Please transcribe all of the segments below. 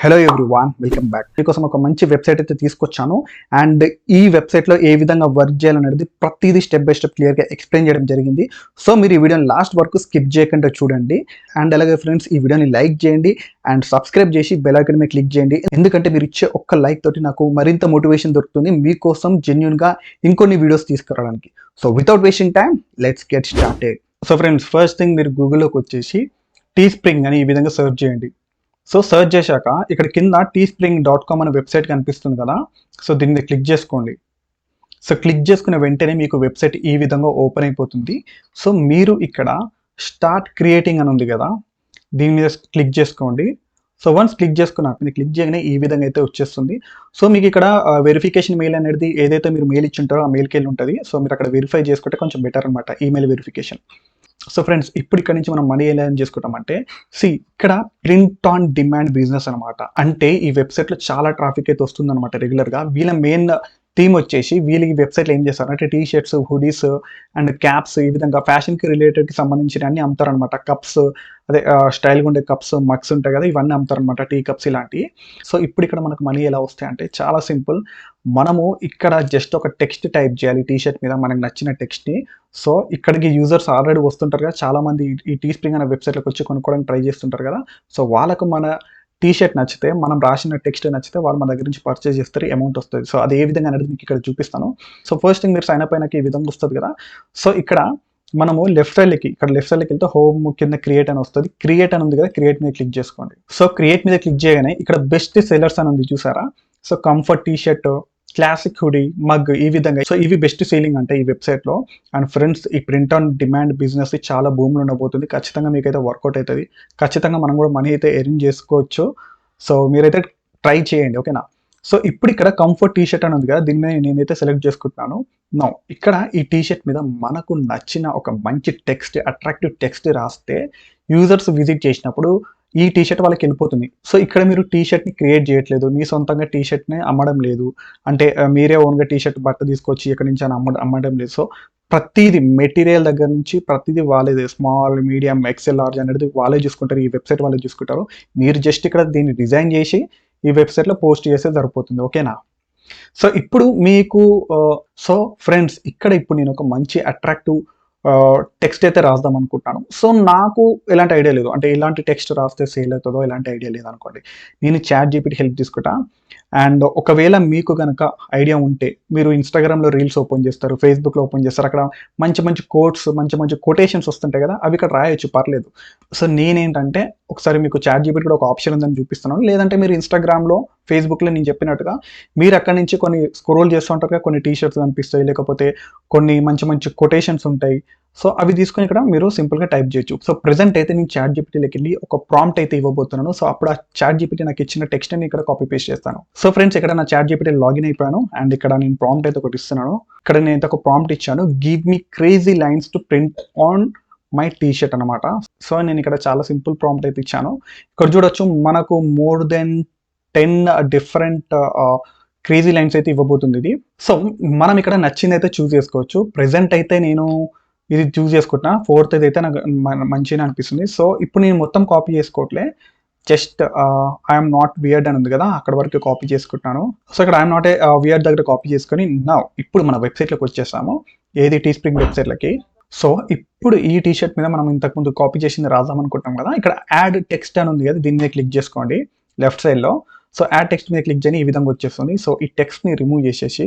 Hello everyone, welcome back. మీకోసం ఒక మంచి వెబ్సైట్ అయితే తీసుకొచ్చాను. అండ్ ఈ వెబ్సైట్లో ఏ విధంగా వర్క్ చేయాలనేది ప్రతిదీ స్టెప్ బై స్టెప్ క్లియర్గా ఎక్స్ప్లెయిన్ చేయడం జరిగింది. సో మీరు ఈ వీడియోని లాస్ట్ వరకు స్కిప్ చేయకుండా చూడండి. అండ్ అలాగే ఫ్రెండ్స్, ఈ వీడియోని లైక్ చేయండి అండ్ సబ్స్క్రైబ్ చేసి బెల్ ఐకాన్ మీద క్లిక్ చేయండి. ఎందుకంటే మీరు ఇచ్చే ఒక్క లైక్ తోటి నాకు మరింత మోటివేషన్ దొరుకుతుంది మీకోసం జెన్యూన్గా ఇంకొన్ని వీడియోస్ తీసుకురావడానికి. So without wasting time, let's get started. So friends, first thing మీరు గూగుల్లోకి వచ్చేసి టీస్ప్రింగ్ అని ఈ విధంగా సెర్చ్ చేయండి. సో సెర్చ్ చేశాక ఇక్కడ కింద teespring.com అనే వెబ్సైట్ కనిపిస్తుంది కదా. సో దీన్ని క్లిక్ చేసుకోండి. సో క్లిక్ చేసుకున్న వెంటనే మీకు వెబ్సైట్ ఈ విధంగా ఓపెన్ అయిపోతుంది. సో మీరు ఇక్కడ స్టార్ట్ క్రియేటింగ్ అని ఉంది కదా, దీని మీద క్లిక్ చేసుకోండి. సో వన్స్ క్లిక్ చేసుకున్నాక ఇది క్లిక్ చేయగానే ఈ విధంగా అయితే వచ్చేస్తుంది. సో మీకు ఇక్కడ వెరిఫికేషన్ మెయిల్ అనేది ఏదైతే మీరు మెయిల్ ఇచ్చి ఉంటారో ఆ మెయిల్కి వెళ్ళి ఉంటుంది. సో మీరు అక్కడ వెరిఫై చేసుకుంటే కొంచెం బెటర్ అనమాట, ఈమెయిల్ వెరిఫికేషన్. సో ఫ్రెండ్స్, ఇప్పుడు ఇక్కడ నుంచి మనం మనీ ఎలా చేసుకుంటామంటే, ఇక్కడ ప్రింట్ ఆన్ డిమాండ్ బిజినెస్ అనమాట. అంటే ఈ వెబ్సైట్లో చాలా ట్రాఫిక్ అయితే వస్తుందన్నమాట రెగ్యులర్గా. వీళ్ళ మెయిన్ థీమ్ వచ్చేసి వీళ్ళ ఈ వెబ్సైట్లో ఏం చేస్తారంటే T shirts, hoodies and caps, ఈ విధంగా ఫ్యాషన్కి రిలేటెడ్కి సంబంధించిన అన్ని అమ్ముతారనమాట. కప్స్, అదే స్టైల్గా ఉండే కప్స్, మగ్స్ ఉంటాయి కదా, ఇవన్నీ అమ్ముతారనమాట, టీ కప్స్ ఇలాంటివి. సో ఇప్పుడు ఇక్కడ మనకు మనీ ఎలా వస్తాయి అంటే చాలా సింపుల్. మనము ఇక్కడ జస్ట్ ఒక టెక్స్ట్ టైప్ చేయాలి టీ షర్ట్ మీద, మనకు నచ్చిన టెక్స్ట్ని. సో ఇక్కడికి యూజర్స్ ఆల్రెడీ వస్తుంటారు కదా, చాలామంది ఈ టీస్ప్రింగ్ అనే వెబ్సైట్లోకి వచ్చి కొనుక్కోవడానికి ట్రై చేస్తుంటారు కదా. సో వాళ్ళకు మన టీ షర్ట్ నచ్చితే, మనం రాసిన టెక్స్ట్ నచ్చితే వాళ్ళు మన దగ్గర నుంచి పర్చేజ్ చేస్తారు, అమౌంట్ వస్తుంది. సో అది ఏ విధంగా అనేది మీకు ఇక్కడ చూపిస్తాను. సో ఫస్ట్ థింగ్, మీరు సైన్ అప్ అయినాక ఈ విధంగా వస్తుంది కదా. సో ఇక్కడ మనము లెఫ్ట్ సైడ్కి వెళ్తే హోమ్ కింద క్రియేట్ అని వస్తుంది. క్రియేట్ అని ఉంది కదా, క్రియేట్ మీద క్లిక్ చేసుకోండి. సో క్రియేట్ మీద క్లిక్ చేయగానే ఇక్కడ బెస్ట్ సెల్లర్స్ అని ఉంది చూసారా. So comfort T shirt, classic hoodie, mug, ఈ విధంగా. సో ఇవి బెస్ట్ సేలింగ్ అంటే ఈ వెబ్సైట్లో. అండ్ ఫ్రెండ్స్, ఈ ప్రింట్ ఆన్ డిమాండ్ బిజినెస్ చాలా భూమిలో ఉండబోతుంది. ఖచ్చితంగా మీకైతే వర్కౌట్ అవుతుంది. ఖచ్చితంగా మనం కూడా మనీ అయితే ఎర్న్ చేసుకోవచ్చు. సో మీరైతే ట్రై చేయండి, ఓకేనా. సో ఇప్పుడు ఇక్కడ కంఫర్ట్ టీ షర్ట్ అని ఉంది కదా, దీని మీద నేనైతే సెలెక్ట్ చేసుకుంటున్నాను. నో, ఇక్కడ ఈ టీ షర్ట్ మీద మనకు నచ్చిన ఒక మంచి టెక్స్ట్, అట్రాక్టివ్ టెక్స్ట్ రాస్తే యూజర్స్ విజిట్ చేసినప్పుడు ఈ టీ షర్ట్ వాళ్ళకి వెళ్ళిపోతుంది. సో ఇక్కడ మీరు టీ షర్ట్ని క్రియేట్ చేయట్లేదు, మీ సొంతంగా టీ షర్ట్ని అమ్మడం లేదు, అంటే మీరే ఓన్గా టీ షర్ట్ బట్ట తీసుకొచ్చి ఇక్కడ నుంచి అమ్మడం లేదు. సో ప్రతిదీ మెటీరియల్ దగ్గర నుంచి ప్రతిదీ వాళ్ళే, స్మాల్, మీడియం, ఎక్సెల్, లార్జ్ అనేది వాళ్ళే చూసుకుంటారు, ఈ వెబ్సైట్ వాళ్ళే చూసుకుంటారు. మీరు జస్ట్ ఇక్కడ దీన్ని డిజైన్ చేసి ఈ వెబ్సైట్లో పోస్ట్ చేస్తే సరిపోతుంది, ఓకేనా. సో ఇప్పుడు మీకు సో ఫ్రెండ్స్, ఇక్కడ ఇప్పుడు నేను ఒక మంచి అట్రాక్టివ్ టెక్స్ట్ అయితే రాద్దాం అనుకుంటున్నాను. సో నాకు ఎలాంటి ఐడియా లేదు, అంటే ఇలాంటి టెక్స్ట్ రాస్తే సేల్ అవుతుందో ఎలాంటి ఐడియా లేదు అనుకోండి. నేను ChatGPT హెల్ప్ తీసుకుంటా. అండ్ ఒకవేళ మీకు కనుక ఐడియా ఉంటే మీరు ఇన్స్టాగ్రామ్లో రీల్స్ ఓపెన్ చేస్తారు, ఫేస్బుక్లో ఓపెన్ చేస్తారు, అక్కడ మంచి మంచి కోట్స్, మంచి మంచి కొటేషన్స్ వస్తుంటాయి కదా, అవి ఇక్కడ రాయొచ్చు, పర్లేదు. సో నేనేంటంటే ఒకసారి మీకు ChatGPT కూడా ఒక ఆప్షన్ ఉందని చూపిస్తున్నాను. లేదంటే మీరు ఇన్స్టాగ్రామ్లో, ఫేస్బుక్లో నేను చెప్పినట్టుగా మీరు అక్కడి నుంచి కొన్ని స్క్రోల్ చేస్తూ ఉంటారు కదా, కొన్ని టీ షర్ట్స్ కనిపిస్తాయి, లేకపోతే కొన్ని మంచి మంచి కొటేషన్స్ ఉంటాయి. సో అవి తీసుకొని ఇక్కడ మీరు సింపుల్గా టైప్ చేయొచ్చు. సో ప్రెజెంట్ అయితే నేను ChatGPTలోకి వెళ్ళి ఒక ప్రాంప్ట్ అయితే ఇవ్వబోతున్నాను. సో అప్పుడు ఆ ChatGPT నాకు ఇచ్చిన టెక్స్ట్ ని ఇక్కడ కాపీ పేస్ట్ చేస్తాను. సో ఫ్రెండ్స్, ఇక్కడ నా ChatGPT లాగిన్ అయిపోయాను. అండ్ ఇక్కడ నేను ప్రాంప్ట్ అయితే ఒకటి ఇస్తున్నాను. ఇక్కడ నేను ఒక ప్రాంప్ట్ ఇచ్చాను, give me crazy lines to print on my T shirt అనమాట. సో నేను ఇక్కడ చాలా సింపుల్ ప్రాంప్ట్ అయితే ఇచ్చాను. ఇక్కడ చూడొచ్చు, మనకు more than 10 different crazy lines అయితే ఇవ్వబోతుంది ఇది. సో మనం ఇక్కడ నచ్చింది అయితే చూస్ చేసుకోవచ్చు. ప్రెజెంట్ అయితే నేను ఇది చూస్ చేసుకుంటున్నా, 4th అయితే నాకు మంచిగా అనిపిస్తుంది. సో ఇప్పుడు నేను మొత్తం కాపీ చేసుకోవట్లే, జస్ట్ ఐఎమ్ నాట్ వియర్డ్ అని ఉంది కదా, అక్కడ వరకు కాపీ చేసుకుంటున్నాను. సో ఇక్కడ ఐఎమ్ నాట్ ఏ వియర్డ్ దగ్గర కాపీ చేసుకొని ఇప్పుడు మన వెబ్సైట్లోకి వచ్చేసాము, ఏది టీస్ప్రింగ్ వెబ్సైట్లకి. సో ఇప్పుడు ఈ టీ షర్ట్ మీద మనం ఇంతకుముందు కాపీ చేసింది రాద్దాం అనుకుంటాం కదా, ఇక్కడ యాడ్ టెక్స్ట్ అని ఉంది కదా, దీని మీద క్లిక్ చేసుకోండి లెఫ్ట్ సైడ్లో. సో యాడ్ టెక్స్ట్ మీద క్లిక్ చేయని ఈ విధంగా వచ్చేస్తుంది. సో ఈ టెక్స్ట్ని రిమూవ్ చేసేసి,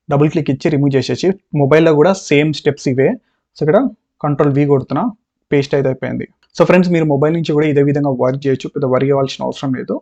డబుల్ క్లిక్ ఇచ్చి రిమూవ్ చేసేసి, మొబైల్లో కూడా సేమ్ స్టెప్స్ ఇవే. సో ఇక్కడ Ctrl+V కొడుతున్నా, పేస్ట్ అయితే అయిపోయింది. సో ఫ్రెండ్స్, మీరు మొబైల్ నుంచి కూడా ఇదే విధంగా వర్క్ చేయొచ్చు, పెద్ద వరి అవ్వాల్సిన అవసరం లేదు.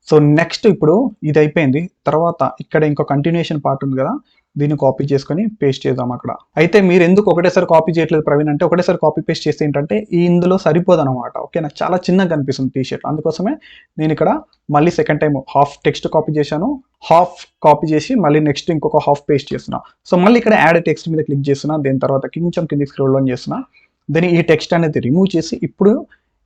సో నెక్స్ట్ ఇప్పుడు ఇది అయిపోయింది, తర్వాత ఇక్కడ ఇంకో కంటిన్యూషన్ పార్ట్ ఉంది కదా, దీన్ని కాపీ చేసుకొని పేస్ట్ చేద్దాం అక్కడ. అయితే మీరు ఎందుకు ఒకటేసారి కాపీ చేయట్లేదు ప్రవీణ్ అంటే, ఒకటేసారి కాపీ పేస్ట్ చేస్తే ఏంటంటే ఇందులో సరిపోదు అనమాట, ఓకే. నాకు చాలా చిన్నగా కనిపిస్తుంది టీ షర్ట్, అందుకోసమే నేను ఇక్కడ మళ్ళీ second time half text copy చేశాను, హాఫ్ కాపీ చేసి మళ్ళీ నెక్స్ట్ ఇంకొక హాఫ్ పేస్ట్ చేస్తున్నా. సో మళ్ళీ ఇక్కడ యాడ్ టెక్స్ట్ మీద క్లిక్ చేస్తున్నా, దీని తర్వాత కొంచెం కిందికి స్క్రోల్ డౌన్ చేస్తున్నా, దాన్ని ఈ టెక్స్ట్ అనేది రిమూవ్ చేసి ఇప్పుడు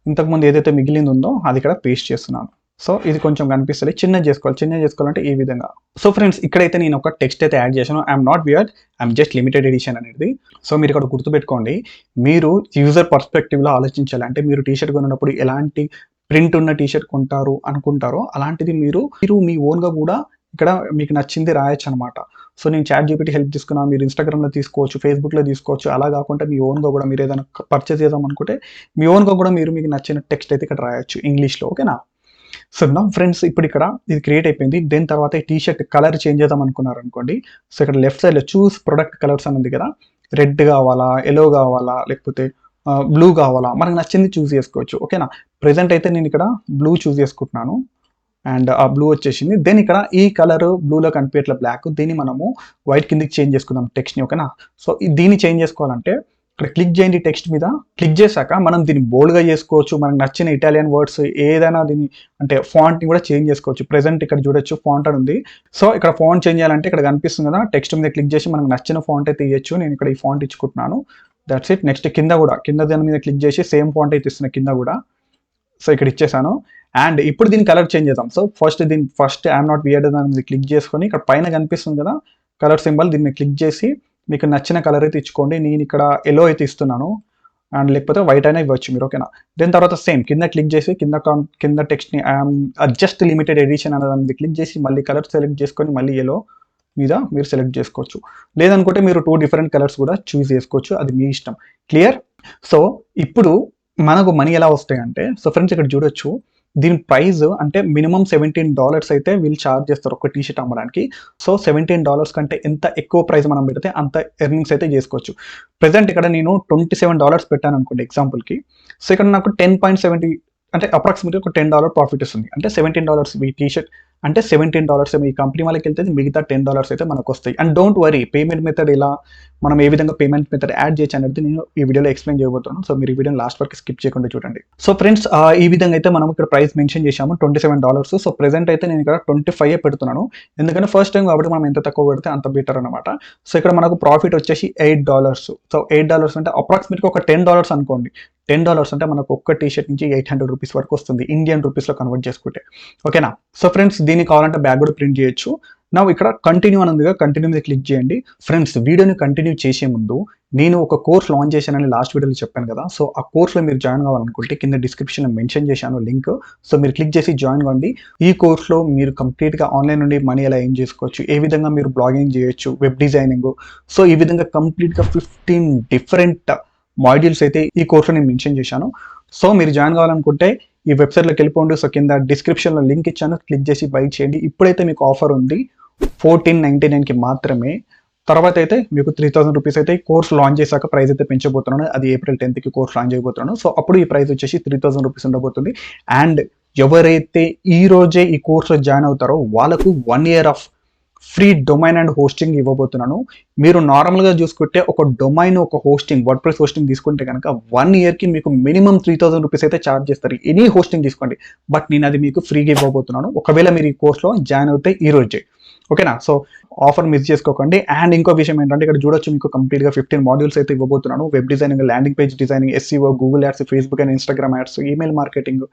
ఇంతకుముందు ఏదైతే మిగిలింది ఉందో అది ఇక్కడ పేస్ట్ చేస్తున్నాను. సో ఇది కొంచెం కనిపిస్తుంది, చిన్నది చేసుకోవాలంటే ఈ విధంగా. సో ఫ్రెండ్స్, ఇక్కడైతే నేను ఒక టెక్స్ట్ అయితే యాడ్ చేశాను, I'm not weird, I'm just limited edition అనేది. సో మీరు ఇక్కడ గుర్తుపెట్టుకోండి, మీరు యూజర్ పర్స్పెక్టివ్లో ఆలోచించాలి. అంటే మీరు టీ షర్ట్ కొన్నప్పుడు ఎలాంటి ప్రింట్ ఉన్న టీషర్ట్ కొంటారు అనుకుంటారో అలాంటిది మీరు మీ ఓన్గా కూడా ఇక్కడ మీకు నచ్చింది రాయొచ్చు అనమాట. సో నేను చాట్ జీపీటీ హెల్ప్ తీసుకున్నా, మీరు ఇన్స్టాగ్రామ్లో తీసుకోవచ్చు, ఫేస్బుక్లో తీసుకోవచ్చు. అలా కాకుండా మీ ఓన్గా కూడా మీరు ఏదైనా పర్చేస్ చేద్దాం అనుకుంటే మీ ఓన్గా కూడా మీరు మీకు నచ్చిన టెక్స్ట్ అయితే ఇక్కడ రాయొచ్చు ఇంగ్లీష్లో. ఓకేనా? సో నా ఫ్రెండ్స్ ఇప్పుడు ఇక్కడ ఇది క్రియేట్ అయిపోయింది. దీని తర్వాత ఈ టీషర్ట్ కలర్ చేంజ్ చేద్దాం అనుకున్నారు అనుకోండి. సో ఇక్కడ లెఫ్ట్ సైడ్లో చూస్ ప్రొడక్ట్ కలర్స్ అని ఉంది కదా, రెడ్ కావాలా, ఎల్లో కావాలా, లేకపోతే బ్లూ కావాలా, మనకు నచ్చింది చూస్ చేసుకోవచ్చు. ఓకేనా? ప్రెజెంట్ అయితే నేను ఇక్కడ బ్లూ చూస్ చేసుకుంటున్నాను అండ్ ఆ బ్లూ వచ్చేసింది. దెన్ ఇక్కడ ఈ కలర్ బ్లూలో కనిపించట్ల బ్లాక్, దీన్ని మనము వైట్ కిందకి చేంజ్ చేసుకుందాం టెక్స్ట్ని. ఓకేనా? సో దీన్ని చేంజ్ చేసుకోవాలంటే ఇక్కడ క్లిక్ చేయండి, టెక్స్ట్ మీద క్లిక్ చేశాక మనం దీన్ని బోల్డ్గా చేసుకోవచ్చు, మనకు నచ్చిన ఇటాలియన్ వర్డ్స్ ఏదైనా దీన్ని అంటే ఫాంట్ని కూడా చేంజ్ చేసుకోవచ్చు. ప్రెజెంట్ ఇక్కడ చూడొచ్చు ఫాంట్ అని ఉంది. సో ఇక్కడ ఫాంట్ చేంజ్ చేయాలంటే ఇక్కడ కనిపిస్తుంది కదా, టెక్స్ట్ మీద క్లిక్ చేసి మనకు నచ్చిన ఫాంట్ అయితే ఇవ్వచ్చు. నేను ఇక్కడ ఈ ఫాంట్ ఇచ్చుకుంటున్నాను. That's it. నెక్స్ట్ కింద కూడా కింద దాని మీద క్లిక్ చేసి సేమ్ ఫాంట్ అయితే ఇస్తున్నా కింద కూడా. సో ఇక్కడ ఇచ్చేసాను. అండ్ ఇప్పుడు దీని కలర్ చేంజ్ చేద్దాం. So first I'm not weird దాని మీద క్లిక్ చేసుకొని ఇక్కడ పైన కనిపిస్తుంది కదా కలర్ సింబల్, దీని మీద క్లిక్ చేసి మీకు నచ్చిన కలర్ అయితే ఇచ్చుకోండి. నేను ఇక్కడ ఎల్లో అయితే ఇస్తున్నాను అండ్ లేకపోతే వైట్ అయినా ఇవ్వచ్చు మీరు. ఓకేనా? దాని తర్వాత సేమ్ కింద క్లిక్ చేసి కింద టెక్స్ట్ని ఐఎమ్ జస్ట్ లిమిటెడ్ ఎడిషన్ అనే దాని మీద క్లిక్ చేసి మళ్ళీ కలర్ సెలెక్ట్ చేసుకొని మళ్ళీ ఎల్లో మీద మీరు సెలెక్ట్ చేసుకోవచ్చు. లేదనుకుంటే మీరు 2 డిఫరెంట్ కలర్స్ కూడా చూస్ చేసుకోవచ్చు, అది మీ ఇష్టం. క్లియర్? సో ఇప్పుడు మనకు మనీ ఎలా వస్తాయి అంటే, సో ఫ్రెండ్స్ ఇక్కడ చూడొచ్చు దీని ప్రైస్ అంటే మినిమం $17 అయితే వీళ్ళు ఛార్జ్ చేస్తారు ఒక టీ షర్ట్ అమ్మడానికి. సో $17 కంటే ఎంత ఎక్కువ ప్రైస్ మనం పెడితే అంత ఎర్నింగ్స్ అయితే చేసుకోవచ్చు. ప్రెజెంట్ ఇక్కడ నేను $27 పెట్టాను అనుకోండి ఎగ్జాంపుల్కి. సో ఇక్కడ నాకు 10.70 అంటే అప్రాక్సిమేట్లీ ఒక $10 ప్రాఫిట్ వస్తుంది. అంటే $17 ఈ టీ షర్ట్ అంటే $17 ఈ కంపెనీ వాళ్ళకి వెళ్తే మిగతా $10 అయితే మనకు వస్తాయి. And don't worry, payment method ఇలా మనం ఏ విధంగా పేమెంట్ మెథడ్ యాడ్ చేయొచ్చు అనేది నేను ఈ వీడియోలో ఎక్స్ప్లెయిన్ చేయబోతున్నాను. సో మీరు ఈ వీడియోని లాస్ట్ వరకు స్కిప్ చేయకుండా చూడండి. సో ఫ్రెండ్స్ ఈ విధంగా అయితే మనం ఇక్కడ ప్రైస్ మెన్షన్ చేశాము $27. సో ప్రెజెంట్ అయితే నేను ఇక్కడ 25 పెడుతున్నాను, ఎందుకంటే ఫస్ట్ టైం కాబట్టి మనం ఎంత తక్కువ పెడితే అంత బెటర్ అనమాట. సో ఇక్కడ మనకు ప్రాఫిట్ వచ్చేసి $8. సో $8 అంటే అప్రాక్సిమేట్గా ఒక $10 అనుకోండి. $10 అంటే మనకు ఒక్క టీ షర్ట్ నుంచి 800 రూపీస్ వరకు వస్తుంది ఇండియన్ రూపీస్లో కన్వర్ట్ చేసుకుంటే. ఓకేనా? సో ఫ్రెండ్స్ దీనికి కావాలంటే బ్యాగ్ కూడా ప్రింట్ చేయొచ్చు. నా ఇక్కడ కంటిన్యూ అని ఉందిగా, కంటిన్యూ మీద క్లిక్ చేయండి. ఫ్రెండ్స్ వీడియోని కంటిన్యూ చేసే ముందు నేను ఒక కోర్స్ లాంచ్ చేశానని లాస్ట్ వీడియోలో చెప్పాను కదా, సో ఆ కోర్స్లో మీరు జాయిన్ కావాలనుకుంటే కింద డిస్క్రిప్షన్లో మెన్షన్ చేశాను లింక్. సో మీరు క్లిక్ చేసి జాయిన్ కావండి. ఈ కోర్స్లో మీరు కంప్లీట్గా ఆన్లైన్ నుండి మనీ ఎలా ఎర్న్ చేసుకోవచ్చు, ఏ విధంగా మీరు బ్లాగింగ్ చేయొచ్చు, వెబ్ డిజైనింగ్, సో ఈ విధంగా కంప్లీట్గా 15 డిఫరెంట్ మాడ్యూల్స్ అయితే ఈ కోర్సులో నేను మెన్షన్ చేశాను. సో మీరు జాయిన్ కావాలనుకుంటే ఈ వెబ్సైట్లోకి వెళ్ళిపోండి. సో కింద డిస్క్రిప్షన్లో లింక్ ఇచ్చాను, క్లిక్ చేసి బై చేయండి. ఇప్పుడైతే మీకు ఆఫర్ ఉంది $14.99కి మాత్రమే. తర్వాత అయితే మీకు 3000 రూపీస్ అయితే ఈ కోర్స్ లాంచ్ చేశాక ప్రైస్ అయితే పెంచబోతున్నాను. అది April 10కి కోర్స్ లాంచ్ చేయబోతున్నాను. సో అప్పుడు ఈ ప్రైస్ వచ్చేసి 3000 రూపీస్ ఉండబోతుంది. అండ్ ఎవరైతే ఈ రోజే ఈ కోర్సులో జాయిన్ అవుతారో వాళ్ళకు 1 year of free domain and hosting ఇవ్వబోతున్నాను. మీరు నార్మల్గా చూసుకుంటే ఒక డొమైన్ ఒక హోస్టింగ్ వర్డ్ప్రెస్ హోస్టింగ్ తీసుకుంటే కనుక 1 yearకి మీకు మినిమం 3000 రూపీస్ అయితే ఛార్జ్ చేస్తారు. ఎనీ హోస్టింగ్ తీసుకోండి, బట్ నేను అది మీకు ఫ్రీగా ఇవ్వబోతున్నాను ఒకవేళ మీరు ఈ కోర్స్లో జాయిన్ అవుతే ఈ రోజే. ఓకేనా? సో ఆఫర్ మిస్ చేసుకోకండి. అండ్ ఇంకో విషయం ఏంటంటే ఇక్కడ చూడొచ్చు మీకు కంప్లీట్గా 15 మాడ్యూల్స్ అయితే ఇవ్వబోతున్నాను. Web designing, landing page designing, SEO, Google ads, Facebook and Instagram ads, email marketing,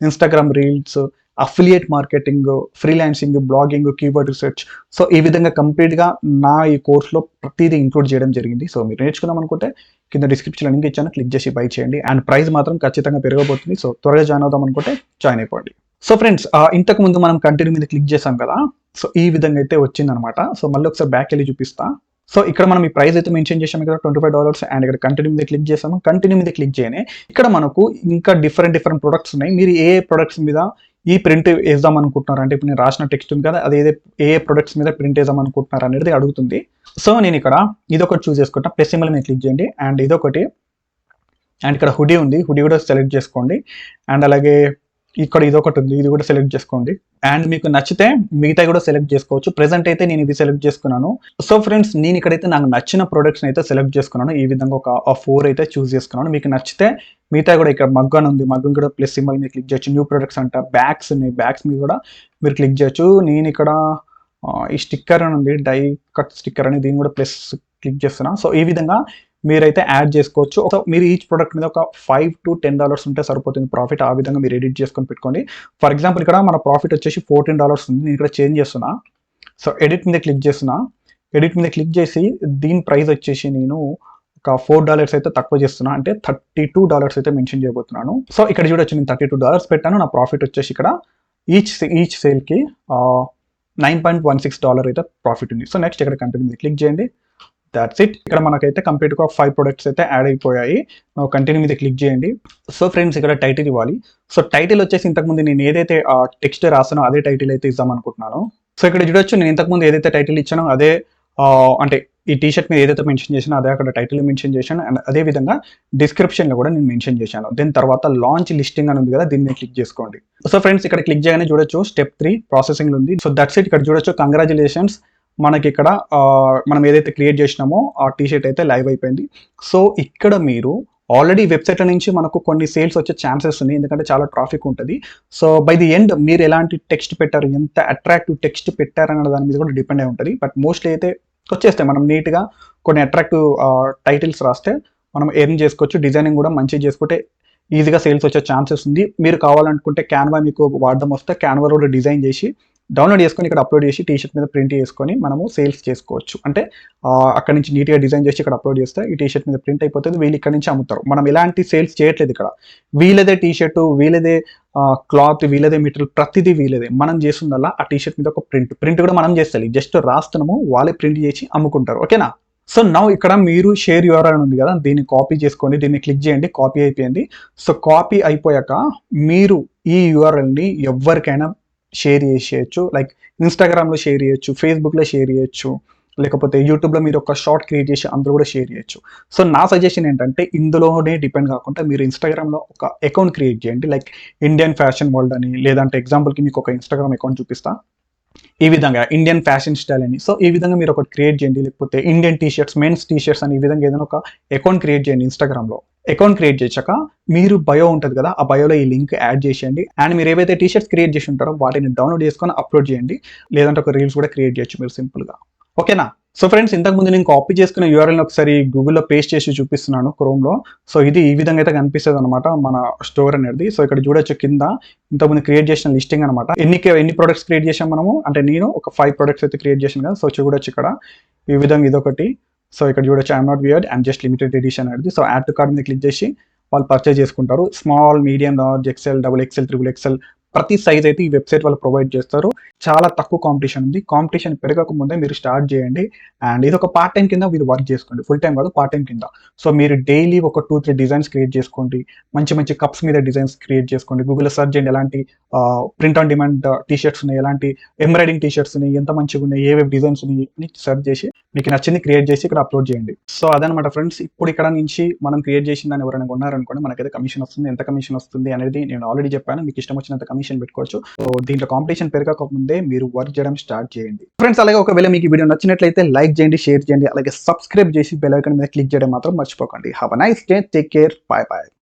Instagram reels, affiliate marketing, freelancing, blogging, keyword research. So ఈ విధంగా కంప్లీట్గా నా ఈ కోర్స్లో ప్రతిదీ ఇంక్లూడ్ చేయడం జరిగింది. సో మీరు నేర్చుకుందాం అనుకుంటే కింద డిస్క్రిప్షన్లో లింక్ ఇచ్చాను, క్లిక్ చేసి బై చేయండి. అండ్ ప్రైస్ మాత్రం ఖచ్చితంగా పెరగబోతుంది. సో త్వరగా జాయిన్ అవుదాం అనుకుంటే జాయిన్ అయిపోండి. సో ఫ్రెండ్స్ ఇంతకు ముందు మనం కంటిన్యూ మీద క్లిక్ చేసాం కదా, సో ఈ విధంగా అయితే వచ్చిందనమాట. సో మళ్ళీ ఒకసారి బ్యాక్ వెళ్ళి చూపిస్తా. సో ఇక్కడ మనం ఈ ప్రైస్ అయితే మెన్షన్ చేసాము ఇక్కడ $25. అండ్ ఇక్కడ కంటిన్యూ మీద క్లిక్ చేసాము. కంటిన్యూ మీద క్లిక్ చేయనే ఇక్కడ మనకు ఇంకా డిఫరెంట్ ప్రొడక్ట్స్ ఉన్నాయి. మీరు ఏ ప్రొడక్ట్స్ మీద ఈ ప్రింట్ వేద్దాం అనుకుంటున్నారు అంటే ఇప్పుడు నేను రాసిన టెక్స్ట్ ఉంది కదా, అది ఏ ప్రొడక్ట్స్ మీద ప్రింట్ వేద్దాం అనుకుంటున్నారు అనేది అడుగుతుంది. సో నేను ఇక్కడ ఇదొకటి చూస్ చేసుకుంటా, ప్లస్ సింబల్ మీద క్లిక్ చేయండి. అండ్ ఇదొకటి, అండ్ ఇక్కడ హుడీ ఉంది, హుడీ కూడా సెలెక్ట్ చేసుకోండి. అండ్ అలాగే ఇక్కడ ఇదొకటి ఉంది, ఇది కూడా సెలెక్ట్ చేసుకోండి. అండ్ మీకు నచ్చితే మిగతా కూడా సెలెక్ట్ చేసుకోవచ్చు. ప్రెసెంట్ అయితే నేను ఇది సెలెక్ట్ చేసుకున్నాను. సో ఫ్రెండ్స్ నేను ఇక్కడైతే నాకు నచ్చిన ప్రొడక్ట్స్ అయితే సెలెక్ట్ చేసుకున్నాను. ఈ విధంగా ఒక 4 అయితే చూస్ చేసుకున్నాను. మీకు నచ్చితే మిగతా కూడా ఇక్కడ మగ్గన్ ఉంది, మగ్గన్ కూడా ప్లస్ సింబల్ మీద క్లిక్ చేయొచ్చు. న్యూ ప్రొడక్ట్స్ అంట, బ్యాగ్స్ ఉన్నాయి, బ్యాగ్స్ మీద కూడా మీరు క్లిక్ చేయొచ్చు. నేను ఇక్కడ ఈ స్టిక్కర్ అని ఉంది, డై కట్ స్టిక్కర్ అని, దీన్ని కూడా ప్లస్ క్లిక్ చేస్తున్నా. సో ఈ విధంగా మీరైతే యాడ్ చేసుకోవచ్చు. మీరు ఈచ్ ప్రొడక్ట్ మీద ఒక $5 to $10 ఉంటే సరిపోతుంది ప్రాఫిట్. ఆ విధంగా మీరు ఎడిట్ చేసుకొని పెట్టుకోండి. ఫర్ ఎగ్జాంపుల్ ఇక్కడ మన ప్రాఫిట్ వచ్చేసి $14 ఉంది. నేను ఇక్కడ చేంజ్ చేస్తున్నా. సో ఎడిట్ మీద క్లిక్ చేస్తున్నా. ఎడిట్ మీద క్లిక్ చేసి దీని ప్రైస్ వచ్చేసి నేను ఒక $4 అయితే తక్కువ చేస్తున్నా, అంటే $32 అయితే మెన్షన్ చేయబోతున్నాను. సో ఇక్కడ చూడొచ్చు, నేను $32 పెట్టాను. నా ప్రాఫిట్ వచ్చేసి ఇక్కడ ఈచ్ సేల్కి $9.16 అయితే ప్రాఫిట్ ఉంది. సో నెక్స్ట్ ఇక్కడ కంటిన్యూ మీద క్లిక్ చేయండి. That's it. ఇక్కడ మనకైతే కంప్లీట్గా 5 ప్రొడక్ట్స్ అయితే యాడ్ అయిపోయాయి. కంటిన్యూ మీద క్లిక్ చేయండి. సో ఫ్రెండ్స్, ఇక్కడ టైటిల్ ఇవ్వాలి. సో టైటిల్ వచ్చేసి ఇంతకుముందు నేను ఏదైతే టెక్స్ట్ రాసానో అదే టైటిల్ అయితే ఇద్దాం అనుకుంటున్నాను. సో ఇక్కడ చూడొచ్చు, నేను ఇంతకుముందు ఏదైతే టైటిల్ ఇచ్చానో అదే, అంటే ఈ టీషర్ట్ మీద ఏదైతే మెన్షన్ చేశానో అదే అక్కడ టైటిల్ మెన్షన్ చేశాను. అండ్ అదే విధంగా డిస్క్రిప్షన్లో కూడా నేను మెన్షన్ చేశాను. దీని తర్వాత లాంచ్ లిస్టింగ్ అని ఉంది కదా, దీన్ని క్లిక్ చేసుకోండి. సో ఫ్రెండ్స్, ఇక్కడ క్లిక్ చేయగానే చూడొచ్చు స్టెప్ 3 ప్రాసెసింగ్ ఉంది. So that's it. ఇక్కడ చూడొచ్చు, కంగ్రాచులేషన్స్, మనకి ఇక్కడ మనం ఏదైతే క్రియేట్ చేసినామో ఆ టీషర్ట్ అయితే లైవ్ అయిపోయింది. సో ఇక్కడ మీరు ఆల్రెడీ వెబ్సైట్ల నుంచి మనకు కొన్ని సేల్స్ వచ్చే ఛాన్సెస్ ఉన్నాయి, ఎందుకంటే చాలా ట్రాఫిక్ ఉంటుంది. సో బై ది ఎండ్ మీరు ఎలాంటి టెక్స్ట్ పెట్టారు, ఎంత అట్రాక్టివ్ టెక్స్ట్ పెట్టారన్న దాని మీద కూడా డిపెండ్ అయి ఉంటుంది. బట్ మోస్ట్లీ అయితే వచ్చేస్తాయి. మనం నీట్గా కొన్ని అట్రాక్టివ్ టైటిల్స్ రాస్తే మనం ఎర్న్ చేసుకోవచ్చు. డిజైనింగ్ కూడా మంచిగా చేసుకుంటే ఈజీగా సేల్స్ వచ్చే ఛాన్సెస్ ఉంది. మీరు కావాలనుకుంటే క్యాన్వా మీకు వాడడం వస్తే క్యాన్వాలో కూడా డిజైన్ చేసి డౌన్లోడ్ చేసుకొని ఇక్కడ అప్లోడ్ చేసి టీషర్ట్ మీద ప్రింట్ చేసుకొని మనము సేల్స్ చేసుకోవచ్చు. అంటే అక్కడ నుంచి నీట్గా డిజైన్ చేసి ఇక్కడ అప్లోడ్ చేస్తే ఈ టీషర్ట్ మీద ప్రింట్ అయిపోతుంది, వీళ్ళు ఇక్కడ నుంచి అమ్ముతారు. మనం ఎలాంటి సేల్స్ చేయట్లేదు. ఇక్కడ వీళ్ళదే టీషర్ట్, వీళ్ళదే క్లాత్, వీళ్ళదే మెటీరియల్, ప్రతిదీ వీళ్ళదే. మనం చేస్తుందల్లా ఆ టీషర్ట్ మీద ఒక ప్రింట్ కూడా మనం చేస్తాం. జస్ట్ రాస్తున్నాము, వాళ్ళే ప్రింట్ చేసి అమ్ముకుంటారు. ఓకేనా? సో నౌ ఇక్కడ మీరు షేర్ యూఆర్ఎల్ ఉంది కదా, దీన్ని కాపీ చేసుకోండి. దీన్ని క్లిక్ చేయండి, కాపీ అయిపోయింది. సో కాపీ అయిపోయాక మీరు ఈ యూఆర్ఎల్ని ఎవరికైనా షేర్ చేసేయచ్చు. లైక్ ఇన్స్టాగ్రామ్లో షేర్ చేయొచ్చు, ఫేస్బుక్లో షేర్ చేయొచ్చు, లేకపోతే యూట్యూబ్లో మీరు ఒక షార్ట్ క్రియేట్ చేసి అందులో కూడా షేర్ చేయొచ్చు. సో నా సజెషన్ ఏంటంటే, ఇందులోనే డిపెండ్ కాకుండా మీరు ఇన్స్టాగ్రామ్లో ఒక అకౌంట్ క్రియేట్ చేయండి. లైక్ ఇండియన్ ఫ్యాషన్ వరల్డ్ అని, లేదంటే ఎగ్జాంపుల్కి మీకు ఒక ఇన్స్టాగ్రామ్ అకౌంట్ చూపిస్తా, ఈ విధంగా ఇండియన్ ఫ్యాషన్ స్టైల్ అని. సో ఈ విధంగా మీరు ఒకటి క్రియేట్ చేయండి. లేకపోతే ఇండియన్ టీషర్ట్స్, మెన్స్ టీషర్ట్స్ అని, ఈ విధంగా ఏదైనా ఒక అకౌంట్ క్రియేట్ చేయండి. ఇన్స్టాగ్రామ్లో అకౌంట్ క్రియేట్ చేశాక మీరు బయో ఉంటుంది కదా, ఆ బయోలో ఈ లింక్ యాడ్ చేసేయండి. అండ్ మీరు ఏవైతే టీషర్ట్స్ క్రియేట్ చేసి ఉంటారో వాటిని డౌన్లోడ్ చేసుకొని అప్లోడ్ చేయండి. లేదంటే ఒక రీల్స్ కూడా క్రియేట్ చేయొచ్చు మీరు సింపుల్గా. ఓకేనా? సో ఫ్రెండ్స్, ఇంతకుముందు నేను కాపీ చేసుకున్న యూఆర్ఎల్ని ఒకసారి గూగుల్లో పేస్ట్ చేసి చూపిస్తున్నాను క్రోమ్లో. సో ఇది ఈ విధంగా అయితే కనిపిస్తుంది అనమాట మన స్టోర్ అనేది. సో ఇక్కడ చూడొచ్చు కింద ఇంతకుముందు క్రియేట్ చేసిన లిస్టింగ్ అనమాట. ఎన్ని ప్రొడక్ట్స్ క్రియేట్ చేసాం మనము, అంటే నేను ఒక 5 ప్రొడక్ట్స్ అయితే క్రియేట్ చేశాను కదా. సో చూడొచ్చు ఇక్కడ ఈ విధంగా ఇదొకటి. సో ఇక్కడ చూడొచ్చు, I'm not weird, I'm just limited edition అనేది. సో యాడ్ టు కార్డ్ మీద క్లిక్ చేసి వాళ్ళు పర్చేజ్ చేసుకుంటారు. Small, medium, large, XL, XXL, XXL ప్రతి సైజ్ అయితే ఈ వెబ్సైట్ వాళ్ళు ప్రొవైడ్ చేస్తారు. చాలా తక్కువ కాంపిటీషన్ ఉంది. కాంపిటీషన్ పెరగక ముందే మీరు స్టార్ట్ చేయండి. అండ్ ఇది ఒక పార్ట్ టైం కింద మీరు వర్క్ చేసుకోండి, ఫుల్ టైం కాదు, పార్ట్ టైం కింద. సో మీరు డైలీ ఒక 2-3 డిజైన్స్ క్రియేట్ చేసుకోండి. మంచి మంచి కప్స్ మీద డిజైన్స్ క్రియేట్ చేసుకోండి. గూగుల్లో సర్చ్ చేయండి ఎలాంటి ప్రింట్ ఆన్ డిమాండ్ టీషర్ట్స్ ఉన్నాయి, ఎలాంటి ఎంబ్రాయిడింగ్ టీషర్ట్స్ ఉన్నాయి, ఎంత మంచిగా ఉన్నాయి, ఏవే డిజైన్స్ ఉన్నాయి అని సర్చ్ చేసి మీకు నచ్చింది క్రియేట్ చేసి ఇక్కడ అప్లోడ్ చేయండి. సో అదనమాట ఫ్రెండ్స్. ఇప్పుడు ఇక్కడ నుంచి మనం క్రియేట్ చేసిన దాన్ని ఎవరైనా కొన్నారనుకోండి, మనకైతే కమిషన్ వస్తుంది. ఎంత కమిషన్ వస్తుంది అనేది నేను ఆల్రెడీ చెప్పాను. మీకు ఇష్టం వచ్చినంత కమిషన్ పెట్టుకోవచ్చు. సో దీంట్లో కాంపిటీషన్ పెరగక ముందే మీరు వర్క్ చేయడం స్టార్ట్ చేయండి ఫ్రెండ్స్. అలాగే ఒకవేళ మీకు ఈ వీడియో నచ్చినట్లయితే లైక్ చేయండి, షేర్ చేయండి, అలాగే సబ్స్క్రైబ్ చేసి బెల్ ఐకాన్ మీద క్లిక్ చేయడం మాత్రం మర్చిపోకండి. Have a nice day, take care, by by.